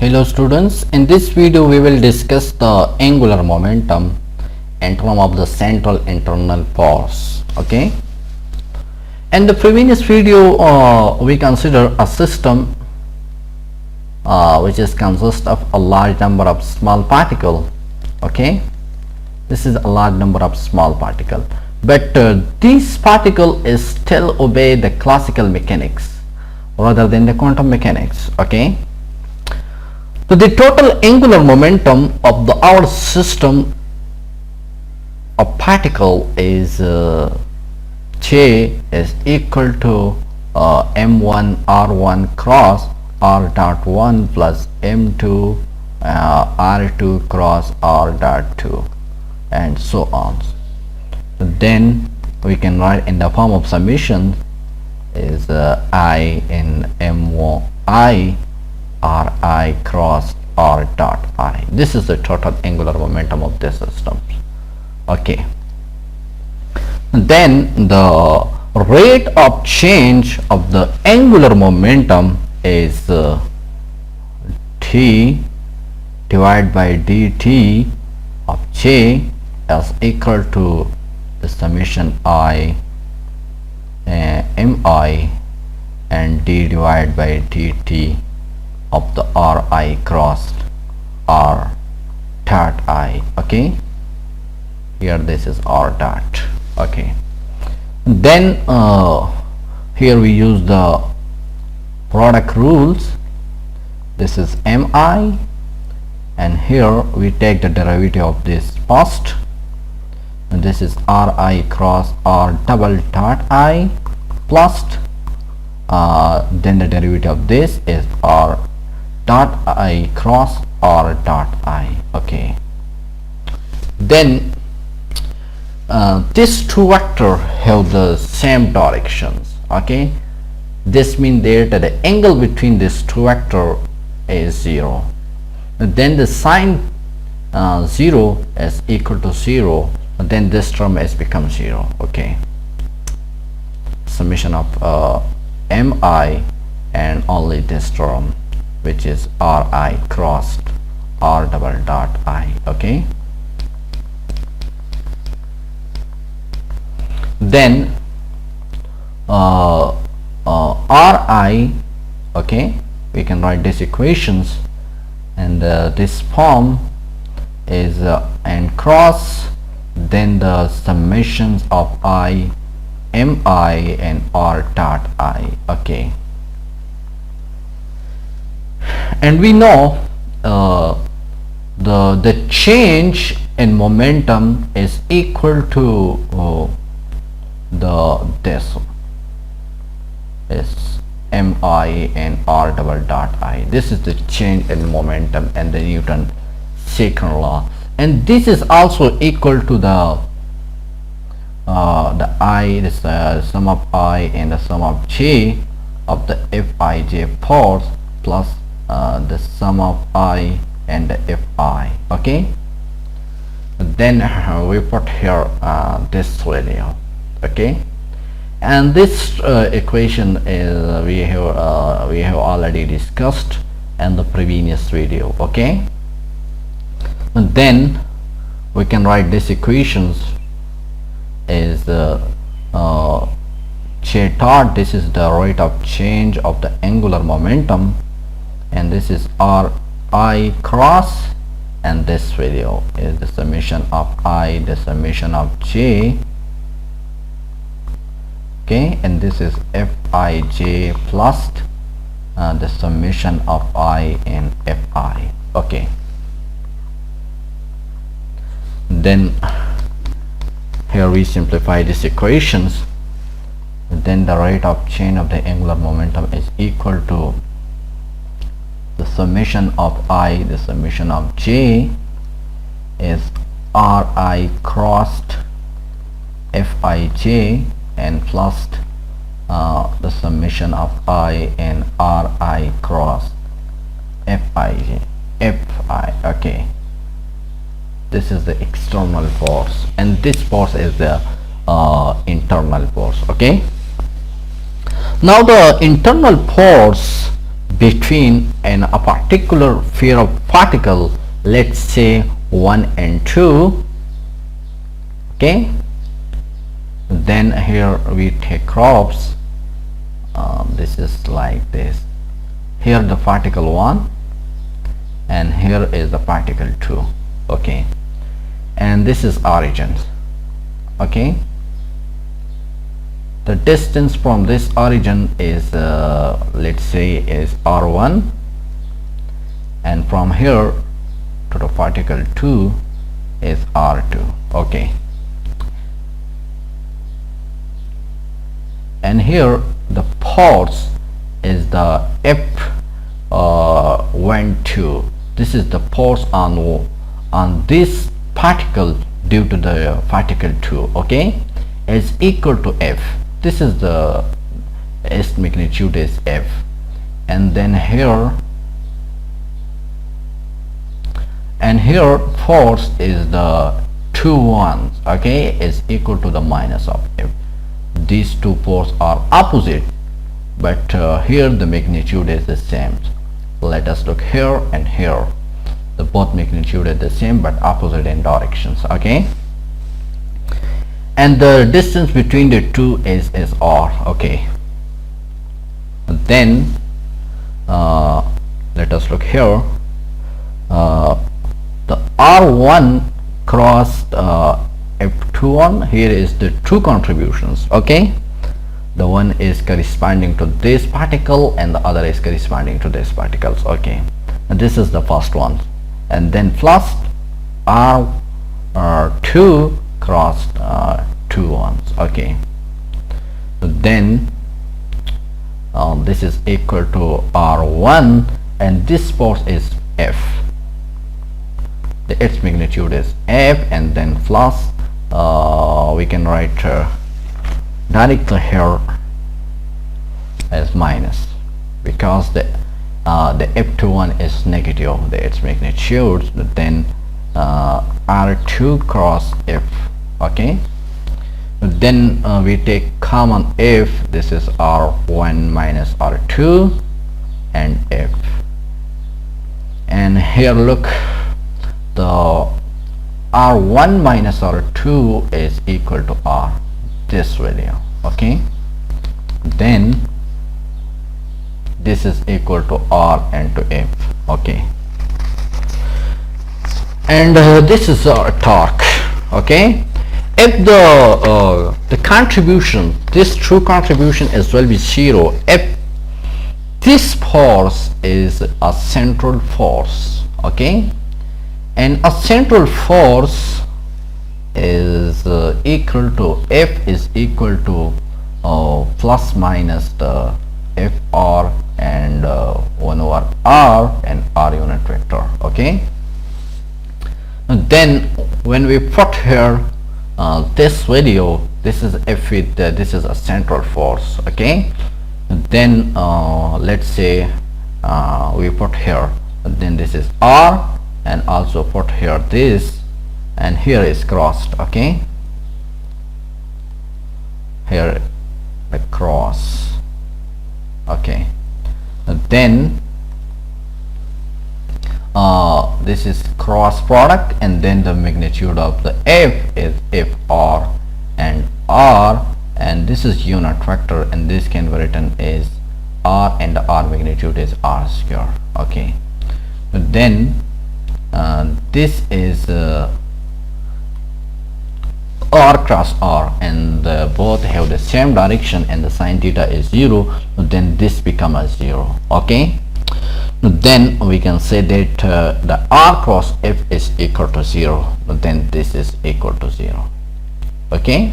Hello students, in this video we will discuss the angular momentum in terms of the central internal force. Okay, in the previous video we consider a system which is consist of a large number of small particle. Okay, this is a large number of small particle, but these particle is still obey the classical mechanics rather than the quantum mechanics. Okay, so the total angular momentum of our system of particle is J is equal to m1 r1 cross r dot 1 plus m2 r2 cross r dot 2 and so on. Then we can write in the form of summation is I in m1 I Ri cross r dot I. This is the total angular momentum of this system. Okay, then the rate of change of the angular momentum is T divided by dt of J is equal to the summation I mi and d divided by dt of the Ri crossed r dot I. Okay, here this is r dot. Okay, then here we use the product rules. This is mi and here we take the derivative of this first, and this is Ri cross r double dot I plus then the derivative of this is r dot I cross r dot I. Okay, then these two vectors have the same directions. Okay, this means that the angle between these two vectors is 0. Then the sign 0 is equal to 0, then this term has become 0. Okay, summation of mi and only this term which is Ri crossed r double dot I. Okay, then Ri, okay, we can write these equations and this form is and cross then the summations of I mi and r dot I. Okay, and we know the change in momentum is equal to this is mi and r double dot I. This is the change in momentum and the Newton second law, and this is also equal to the I, this sum of I and the sum of j of the Fij force plus the sum of I and the Fi. Okay, then we put here this value. Okay, and this equation is we have already discussed in the previous video. Okay, and then we can write these equations is J dot, this is the rate of change of the angular momentum, and this is Ri cross, and this value is the summation of I, the summation of J. Okay, and this is Fij plus the summation of I and Fi. Okay, then here we simplify these equations, then the rate of change of the angular momentum is equal to the summation of I, the summation of J is Ri crossed Fij and plus the summation of I and Ri cross Fi. Okay, this is the external force and this force is the internal force. Okay, now the internal force between a particular pair of particle, let's say 1 and 2. Okay, then here we take crops. This is like this. Here the particle 1 and here is the particle 2. Okay, and this is origins. Okay, the distance from this origin is let's say is r1, and from here to the particle 2 is r2. Okay, and here the pulse is the f12. This is the pulse on this particle due to the particle 2. Okay, is equal to f. This is the S magnitude is f, and then here force is the 2 ones. Okay, is equal to the minus of f. These two poles are opposite, but here the magnitude is the same. Let us look here and here. The both magnitude is the same but opposite in directions. Okay, and the distance between the two is r. Okay, then let us look here. The r1 crossed f21. Here is the two contributions. Okay, the one is corresponding to this particle and the other is corresponding to this particles. Okay, and this is the first one, and then plus r2 crossed 2 ones. Okay, then this is equal to r1, and this force is f. The its magnitude is f, and then plus we can write directly here as minus, because the f21 is negative, the its magnitude. Then r2 cross f. Okay, then we take common f. This is r1 minus r2 and f, and here look, the r1 minus r2 is equal to r, this value. Okay, then this is equal to r and to f. Okay, and this is torque. Okay, if the contribution, this true contribution as well be 0, if this force is a central force. Okay, and a central force is equal to F is equal to plus minus the Fr and 1 over R and R unit vector. Okay, and then when we put here this value, this is F with this is a central force. Okay, and then let's say we put here, then this is R, and also put here this, and here is crossed. Okay, here the cross. Okay, and then this is cross product, and then the magnitude of the F is Fr and R, and this is unit vector, and this can be written as R, and the R magnitude is R square. Okay, but then this is R cross R, and both have the same direction, and the sine theta is 0, then this become a 0. Okay, then we can say that the R cross F is equal to 0, then this is equal to 0. Okay,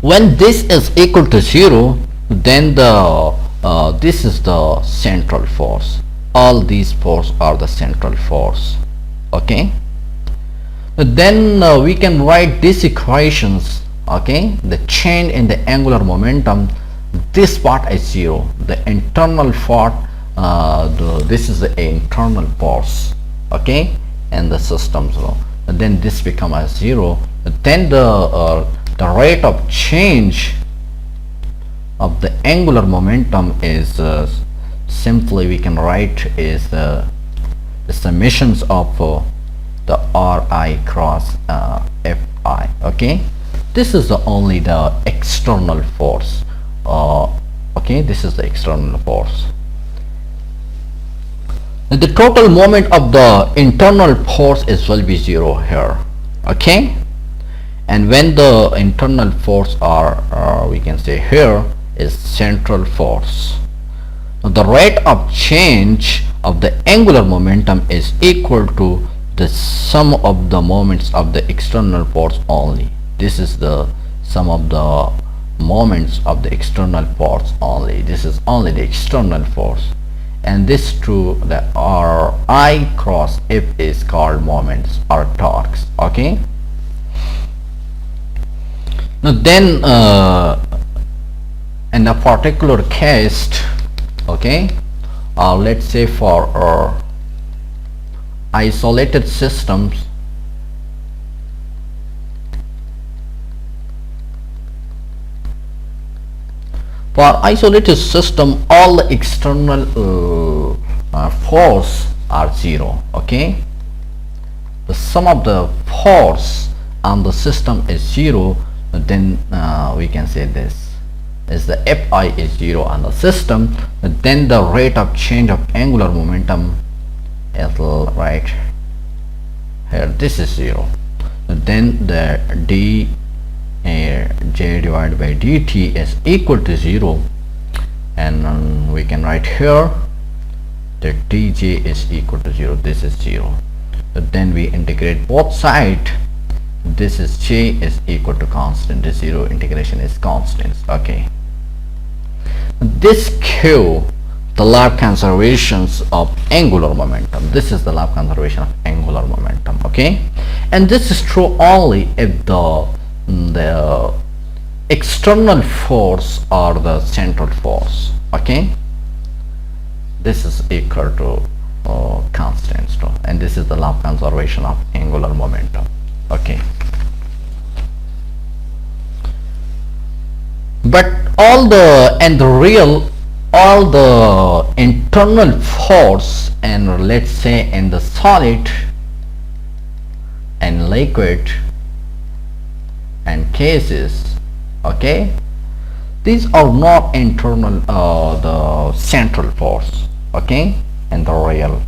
when this is equal to 0, then the this is the central force. All these forces are the central force. Okay, then we can write these equations. Okay, the change in the angular momentum, this part is 0, the internal part, this is the internal force. Okay, and the system 0, and then this become a 0. Then the rate of change of the angular momentum is simply we can write is the summations of the Ri cross Fi. Okay, this is the only the external force. Okay, this is the external force. The total moment of the internal force will be 0 here. Okay, and when the internal force are we can say here is central force. Now, the rate of change of the angular momentum is equal to the sum of the moments of the external force only. This is the sum of the moments of the external force only. This is only the external force, and this to the Ri cross F is called moments or torques. Okay, now then in a particular case, okay, let's say for isolated systems, all the external force are 0. Okay, the sum of the force on the system is 0. Then we can say this is the Fi is 0 on the system. Then the rate of change of angular momentum is right here, this is 0. Then the dj divided by dt is equal to 0, and we can write here that dj is equal to 0. This is 0. Then we integrate both sides. This is j is equal to constant. This 0 integration is constant. Okay, this Q the lap conservations of angular momentum. This is the lap conservation of angular momentum. Okay, and this is true only if the external force or the central force. Okay, this is equal to constant, and this is the lap conservation of angular momentum. Okay, but all the internal force, and let's say in the solid and liquid and cases, okay, these are not internal the central force, okay, and the real